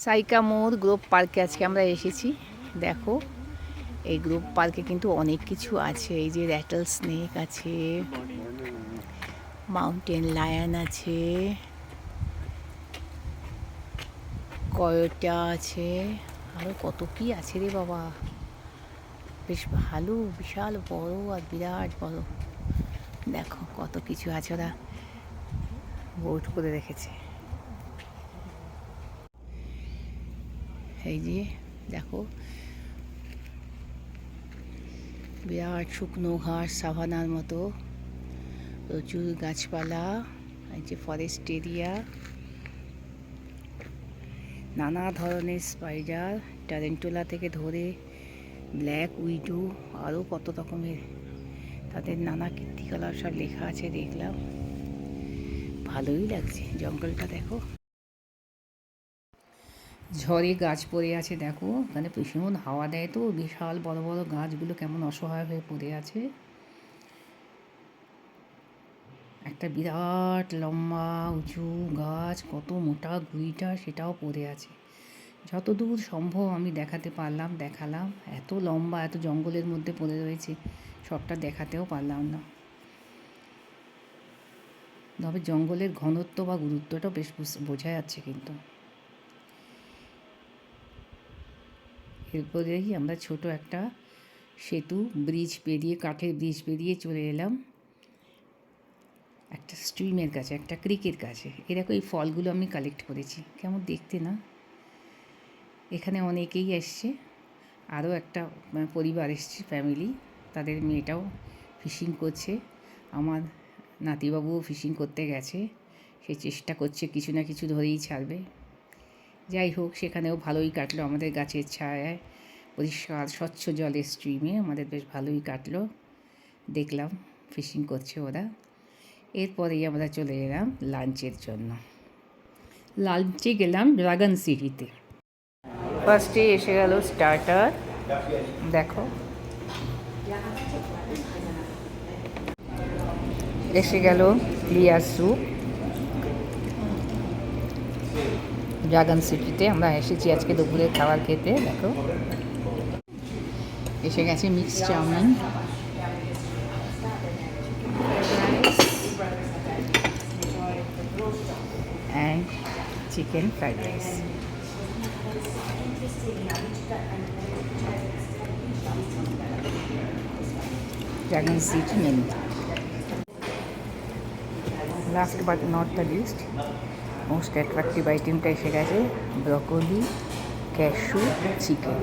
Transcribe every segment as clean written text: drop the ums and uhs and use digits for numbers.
সাইকা মোর Grove পার্কে আজকে আমরা এসেছি। দেখো এই গ্রোভ পার্কে কিন্তু অনেক কিছু আছে। এই যে র্যাটল স্নেক আছে, মাউন্টেন লায়ন আছে, কয়োটা আছে, আরও কত কি আছে রে বাবা। বেশ ভালো, বিশাল বড় আর বিরাট বড়। দেখো কত কিছু আছে, ওরা বোট করে রেখেছে। এই যে দেখো বিরাট শুকনো ঘাস, সাভানার মতো, প্রচুর গাছপালা। এই যে ফরেস্ট এরিয়া, নানা ধরনের স্পাইডার, ট্যারেন্টুলা থেকে ধরে ব্ল্যাক উইডো, আরও কত রকমের তাদের নানা কীর্তিকলাপ সব লেখা আছে। দেখলাম, ভালোই লাগছে। জঙ্গলটা দেখো, ঝড়ে গাছ পড়ে আছে। দেখো ওখানে ভীষণ হাওয়া দেয়, তো বিশাল বড় বড় গাছগুলো কেমন অসহায় হয়ে পড়ে আছে। একটা বিরাট লম্বা উঁচু গাছ, কত মোটা গুঁড়িটা, সেটাও পড়ে আছে। যতদূর সম্ভব আমি দেখাতে পারলাম দেখালাম। এত লম্বা, এত জঙ্গলের মধ্যে পড়ে রয়েছে, সবটা দেখাতেও পারলাম না। তবে জঙ্গলের ঘনত্ব বা গুরুত্বটাও বেশ বোঝা যাচ্ছে। কিন্তু এরপরেই আমরা ছোট একটা সেতু, ব্রিজ পেরিয়ে, কাঠের ব্রিজ পেরিয়ে চলে এলাম একটা স্ট্রিমের কাছে, একটা ক্রিকের কাছে। এরকম এই ফলগুলো আমি কালেক্ট করেছি, কেমন দেখতে না। এখানে অনেকেই এসছে, আরও একটা পরিবার এসছে, ফ্যামিলি, তাদের মেয়েটাও ফিশিং করছে। আমার নাতিবাবুও ফিশিং করতে গেছে, সে চেষ্টা করছে কিছু না কিছু ধরেই ছাড়বে। যাই হোক, সেখানেও ভালোই কাটলো, আমাদের গাছের ছায়ায় পরিষ্কার স্বচ্ছ জলের স্ট্রিমে আমাদের বেশ ভালোই কাটলো। দেখলাম ফিশিং করছে ওরা। এরপরেই আমরা চলে এলাম লাঞ্চের জন্য। লাঞ্চে গেলাম ড্রাগন সিটিতে। ফার্স্টে এসে গেল স্টার্টার, দেখো এসে গেল ক্লিয়ার স্যুপ। ড্রাগন সিটিতে আমরা এসেছি আজকে দুপুরের খাবার খেতে। দেখো এসে গেছে mix chowmein, and chicken fried rice. Dragon City menu. Last but not the least, most attractive itemটা এসে গেছে, ব্রকোলি ক্যাশু চিকেন।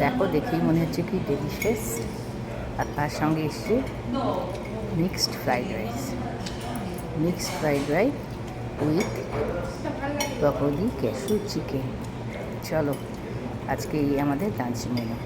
দেখো দেখেই মনে হচ্ছে কি ডেলিশিয়াস। আর তার সঙ্গে এসছে mixed fried rice, with broccoli cashew chicken. চলো আজকে এই আমাদের লাঞ্চ মেনু।